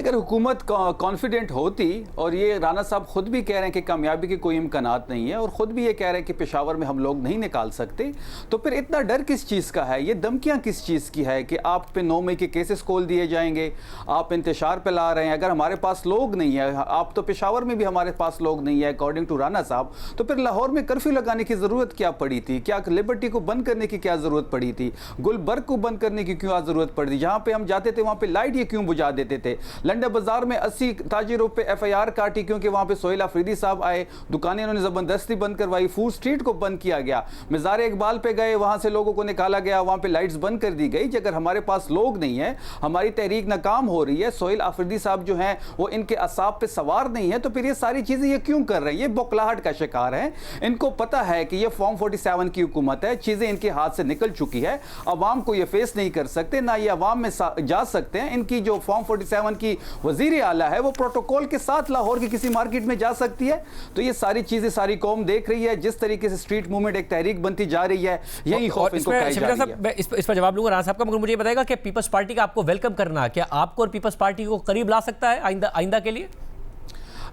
अगर हुकूमत कॉन्फिडेंट होती, और ये राना साहब खुद भी कह रहे हैं कि कामयाबी के कोई इम्कानात नहीं है, और ख़ुद भी ये कह रहे हैं कि पेशावर में हम लोग नहीं निकाल सकते, तो फिर इतना डर किस चीज़ का है? ये धमकियाँ किस चीज़ की है कि आप पे 9 मई के केसेस खोल दिए जाएंगे, आप इंतशार पे ला रहे हैं? अगर हमारे पास लोग नहीं है, आप तो पेशावर में भी हमारे पास लोग नहीं है अकॉर्डिंग टू राना साहब, तो फिर लाहौर में कर्फ्यू लगाने की ज़रूरत क्या पड़ी थी? क्या लिबर्टी को बंद करने की क्या ज़रूरत पड़ी थी? गुलबर्ग को बंद करने की क्यों ज़रूरत पड़ी? जहाँ पे हम जाते थे वहाँ पे लाइट ये क्यों बुझा देते थे? लंडन बाजार में 80 ताजिरों पे FIR काटी क्योंकि वहाँ पे सोहेल अफरीदी साहब आए, दुकानें उन्होंने ज़बरदस्ती बंद करवाई, फूड स्ट्रीट को बंद किया गया, मज़ार इकबाल पे गए, वहाँ से लोगों को निकाला गया, वहाँ पे लाइट्स बंद कर दी गई। अगर हमारे पास लोग नहीं है, हमारी तहरीक नाकाम हो रही है, सोहेल अफरीदी साहब जो हैं वो इनके असाब पे सवार नहीं है, तो फिर ये सारी चीज़ें ये क्यों कर रहे हैं? ये बौखलाहट का शिकार है। इनको पता है कि ये फॉर्म 47 की हुकूमत है, चीज़ें इनके हाथ से निकल चुकी है, अवाम को ये फेस नहीं कर सकते, ना ये अवाम में जा सकते हैं। इनकी जो फॉर्म 47 की वजीर आला है वो प्रोटोकॉल के साथ लाहौर की किसी मार्केट में जा सकती है। तो ये सारी चीज़ें सारी कौम देख रही है, जिस तरीके से स्ट्रीट मूवमेंट एक तहरीक बनती जा रही है, यही खौफ इनको खाई जा रही है। मैं इस पर जवाब लूंगा राणा साहब का, मगर मुझे ये बताएगा कि पीपल्स पार्टी का आपको वेलकम करना क्या आपको और पीपल्स पार्टी को करीब ला सकता है आइंदा के लिए?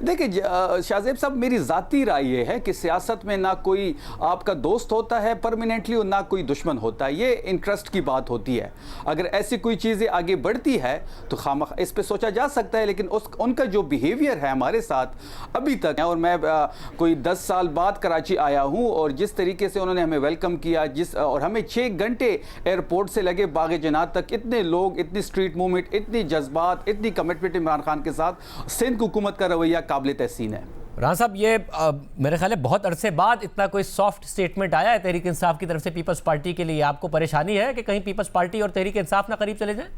देखिए शाहजेब साहब, मेरी ज़ाती राय ये है कि सियासत में ना कोई आपका दोस्त होता है परमानेंटली और ना कोई दुश्मन होता है, ये इंटरेस्ट की बात होती है। अगर ऐसी कोई चीज़ें आगे बढ़ती है तो खामख इस पे सोचा जा सकता है, लेकिन उनका जो बिहेवियर है हमारे साथ अभी तक है, और मैं कोई 10 साल बाद कराची आया हूँ, और जिस तरीके से उन्होंने हमें वेलकम किया, और हमें 6 घंटे एयरपोर्ट से लगे बाग जन्नत तक, इतने लोग, इतनी स्ट्रीट मूवमेंट, इतनी जज्बात, इतनी कमिटमेंट इमरान खान के साथ, सिंध हुकूमत का रवैया काबिल तहसीन है। राणा साहब, ये मेरे ख्याल है बहुत अरसे बाद इतना कोई सॉफ्ट स्टेटमेंट आया है तहरीक इंसाफ की तरफ से पीपल्स पार्टी के लिए। आपको परेशानी है कि कहीं पीपल्स पार्टी और तहरीक इंसाफ ना करीब चले जाएं?